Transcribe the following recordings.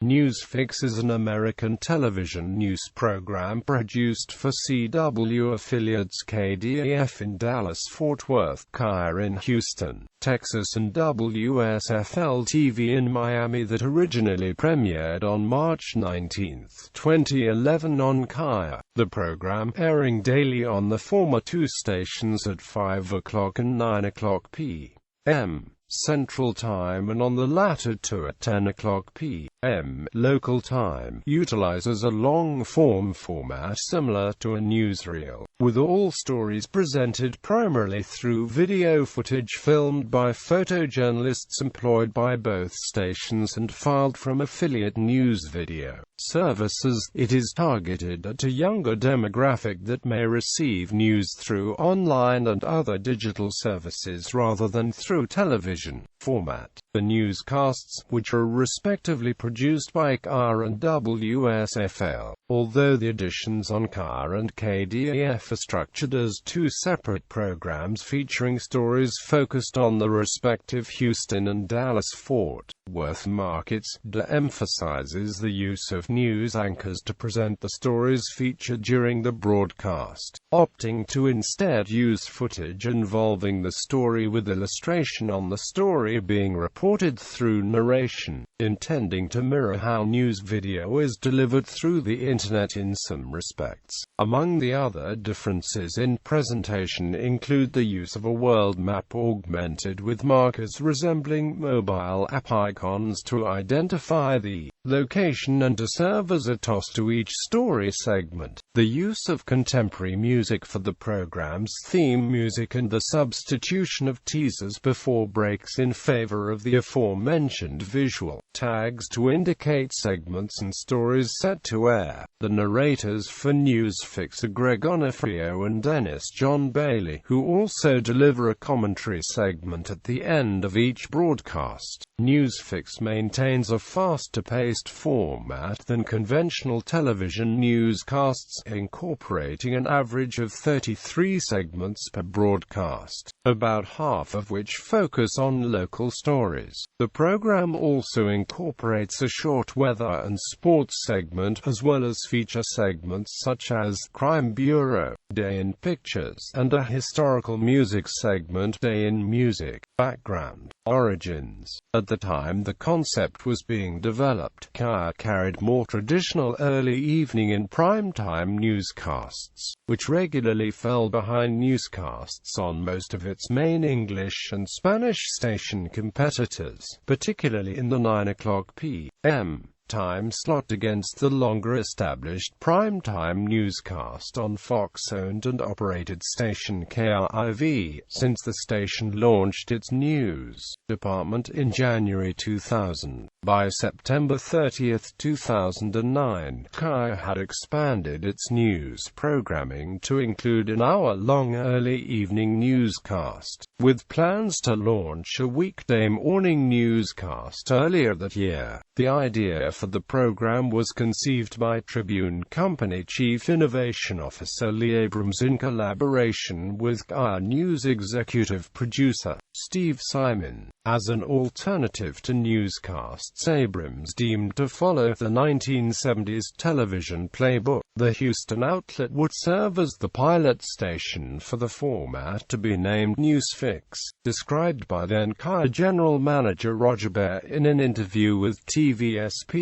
NewsFix is an American television news program produced for CW affiliates KDAF in Dallas, Fort Worth, KIRO in Houston, Texas and WSFL-TV in Miami that originally premiered on March 19, 2011 on KIRO. The program, airing daily on the former two stations at 5 o'clock and 9 o'clock p.m. Central Time and on the latter two at 10 o'clock p.m. local time, utilizes a long-form format similar to a newsreel, with all stories presented primarily through video footage filmed by photojournalists employed by both stations and filed from affiliate news video services. It is targeted at a younger demographic that may receive news through online and other digital services rather than through television format. The newscasts, which are respectively produced by KIRO and WSFL, although the editions on KIRO and KDAF are structured as two separate programs featuring stories focused on the respective Houston and Dallas-Fort Worth markets, de-emphasizes the use of news anchors to present the stories featured during the broadcast, opting to instead use footage involving the story with illustration on the story being reported through narration, intending to mirror how news video is delivered through the internet in some respects. Among the other differences in presentation include the use of a world map augmented with markers resembling mobile app icons to identify the location and to serve as a toss to each story segment, the use of contemporary music for the program's theme music and the substitution of teasers before breaks in favor of the aforementioned visual tags to indicate segments and stories set to air. The narrators for NewsFix are Greg Onofrio and Dennis John Bailey, who also deliver a commentary segment at the end of each broadcast. NewsFix maintains a faster-paced format than conventional television newscasts, incorporating an average of 33 segments per broadcast, about half of which focus on local stories. The program also incorporates a short weather and sports segment, as well as feature segments such as Crime Bureau, Day in Pictures, and a historical music segment, Day in Music, Background, Origins. At the time the concept was being developed, KIRO carried more traditional early evening and primetime newscasts, which regularly fell behind newscasts on most of its main English and Spanish station competitors, particularly in the 9 o'clock p.m. time slot against the longer-established primetime newscast on Fox-owned and operated station KIV, since the station launched its news department in January 2000. By September 30, 2009, KIRO had expanded its news programming to include an hour-long early evening newscast, with plans to launch a weekday morning newscast earlier that year. The idea for the program was conceived by Tribune Company Chief Innovation Officer Lee Abrams in collaboration with KIRO News executive producer Steve Simon. As an alternative to newscasts Abrams deemed to follow the 1970s television playbook, the Houston outlet would serve as the pilot station for the format to be named NewsFix, described by then KIRO General Manager Roger Bear in an interview with TVSP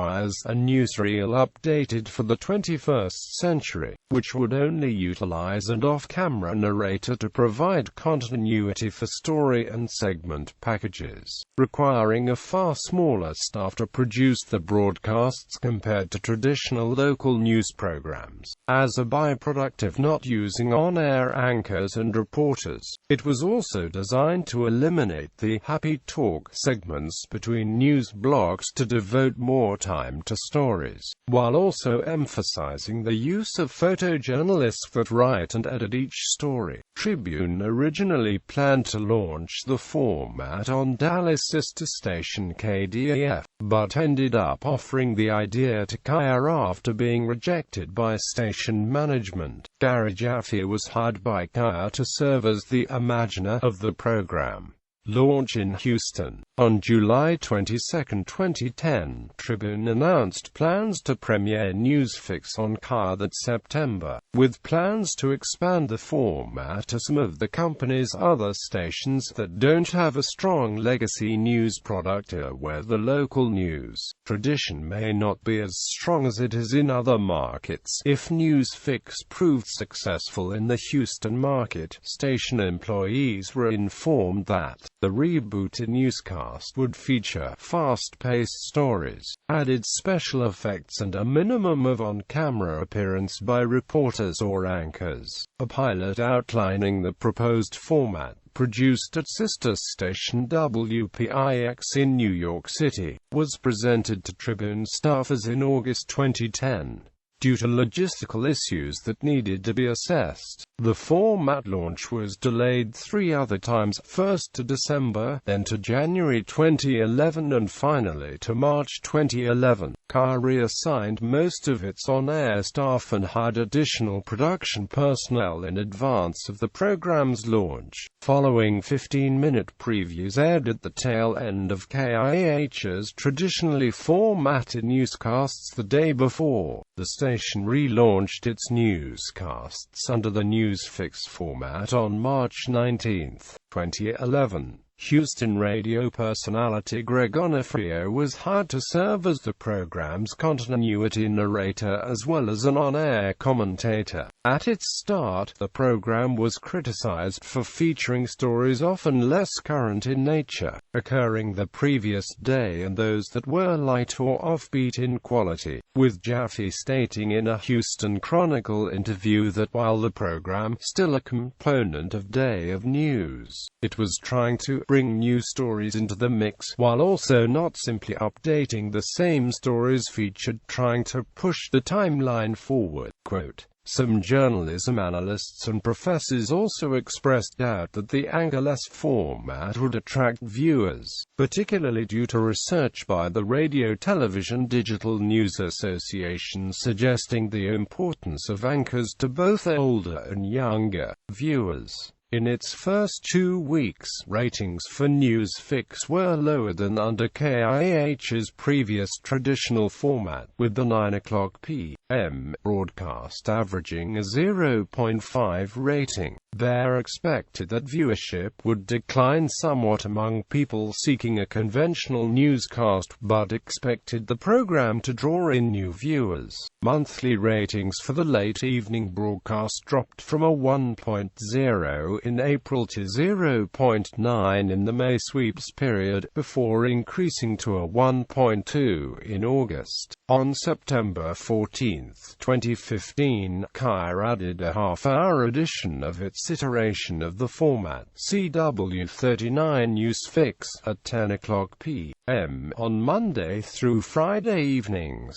as a newsreel updated for the 21st century, which would only utilize an off-camera narrator to provide continuity for story and segment packages, requiring a far smaller staff to produce the broadcasts compared to traditional local news programs. As a byproduct of not using on-air anchors and reporters, it was also designed to eliminate the happy talk segments between news blocks to devote more time to stories, while also emphasizing the use of photojournalists that write and edit each story. Tribune originally planned to launch the format on Dallas sister station KDAF, but ended up offering the idea to KIRO after being rejected by station management. Gary Jaffe was hired by KIRO to serve as the imaginer of the program. Launch in Houston. On July 22, 2010, Tribune announced plans to premiere NewsFix on KIRE that September, with plans to expand the format to some of the company's other stations that don't have a strong legacy news product or where the local news tradition may not be as strong as it is in other markets. If NewsFix proved successful in the Houston market, station employees were informed that the rebooted newscast would feature fast-paced stories, added special effects and a minimum of on-camera appearance by reporters or anchors. A pilot outlining the proposed format, produced at sister station WPIX in New York City, was presented to Tribune staffers in August 2010. Due to logistical issues that needed to be assessed, the format launch was delayed 3 other times, first to December, then to January 2011 and finally to March 2011. KIRE reassigned most of its on-air staff and hired additional production personnel in advance of the program's launch. Following 15-minute previews aired at the tail end of KIH's traditionally formatted newscasts the day before, the station relaunched its newscasts under the NewsFix format on March 19, 2011. Houston radio personality Greg Onofrio was hired to serve as the program's continuity narrator as well as an on-air commentator. At its start, the program was criticized for featuring stories often less current in nature, occurring the previous day and those that were light or offbeat in quality, with Jaffe stating in a Houston Chronicle interview that while the program still a component of Day of News, it was trying to bring new stories into the mix, while also not simply updating the same stories featured, trying to push the timeline forward. Quote, some journalism analysts and professors also expressed doubt that the anchorless format would attract viewers, particularly due to research by the Radio Television Digital News Association suggesting the importance of anchors to both older and younger viewers. In its first 2 weeks, ratings for NewsFix were lower than under KIH's previous traditional format, with the 9:00 p.m. broadcast averaging a 0.5 rating. They're expected that viewership would decline somewhat among people seeking a conventional newscast, but expected the program to draw in new viewers. Monthly ratings for the late evening broadcast dropped from a 1.0 in April to 0.9 in the May sweeps period, before increasing to a 1.2 in August. On September 14, 2015, KIRE added a half-hour edition of its iteration of the format, CW39 NewsFix, at 10:00 p.m. on Monday through Friday evenings.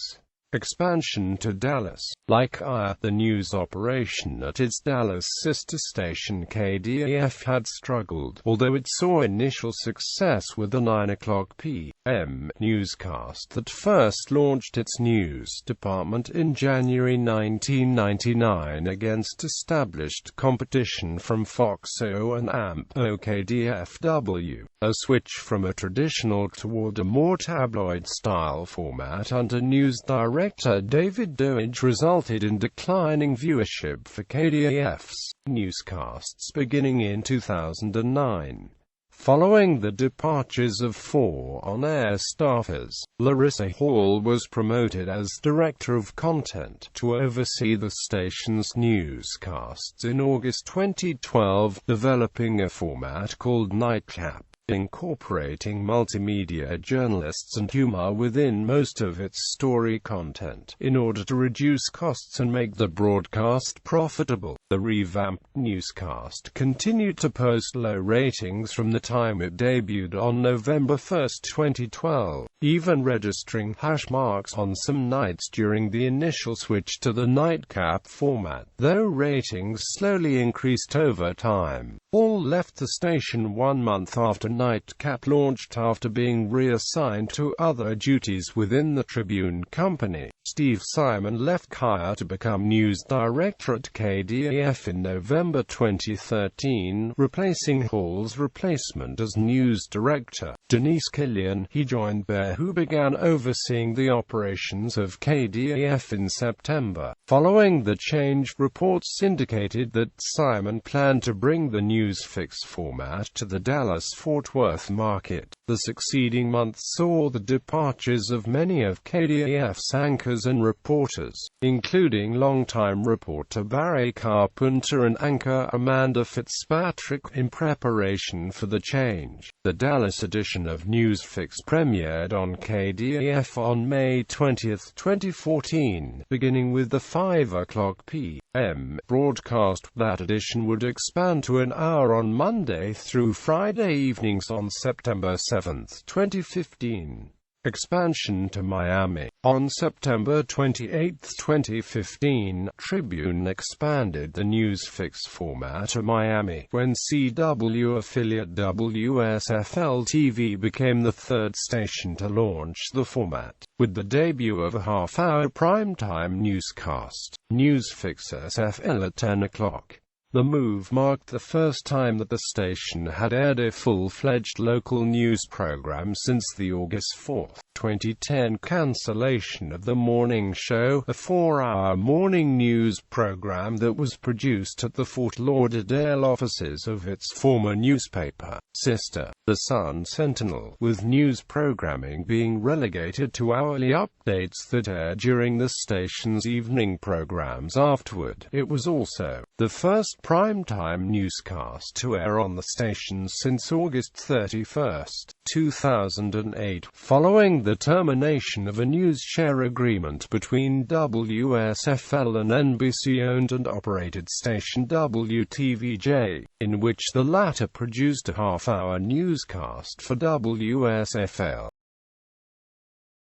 Expansion to Dallas. Like KIRE, the news operation at its Dallas sister station KDAF had struggled, although it saw initial success with the 9:00 p.m. newscast that first launched its news department in January 1999 against established competition from Fox-O and AMP-O KDFW. A switch from a traditional toward a more tabloid-style format under news director David Doege resulted in declining viewership for KDAF's newscasts beginning in 2009. Following the departures of 4 on-air staffers, Larissa Hall was promoted as Director of Content to oversee the station's newscasts in August 2012, developing a format called Nightcap, incorporating multimedia journalists and humor within most of its story content, in order to reduce costs and make the broadcast profitable. The revamped newscast continued to post low ratings from the time it debuted on November 1, 2012, even registering hash marks on some nights during the initial switch to the nightcap format, though ratings slowly increased over time. All left the station 1 month after Nightcap launched after being reassigned to other duties within the Tribune Company. Steve Simon left KIRO to become news director at KDAF in November 2013, replacing Hall's replacement as news director, Denise Killian. He joined Bear, who began overseeing the operations of KDAF in September. Following the change, reports indicated that Simon planned to bring the NewsFix format to the Dallas-Fort Worth market. The succeeding month saw the departures of many of KDAF's anchors and reporters, including longtime reporter Barry Carpenter and anchor Amanda Fitzpatrick. In preparation for the change, the Dallas edition of NewsFix premiered on KDAF on May 20, 2014, beginning with the 5:00 p.m. broadcast. That edition would expand to an hour on Monday through Friday evenings on September 7, 2015. Expansion to Miami. On September 28, 2015, Tribune expanded the NewsFix format to Miami, when CW affiliate WSFL-TV became the third station to launch the format, with the debut of a half-hour primetime newscast, NewsFix SFL at 10 o'clock. The move marked the first time that the station had aired a full-fledged local news program since the August 4, 2010 cancellation of the morning show, a 4-hour morning news program that was produced at the Fort Lauderdale offices of its former newspaper sister, the Sun-Sentinel, with news programming being relegated to hourly updates that aired during the station's evening programs afterward. It was also the first primetime newscast to air on the station since August 31, 2008, following the termination of a news share agreement between WSFL and NBC-owned and operated station WTVJ, in which the latter produced a half-hour newscast for WSFL.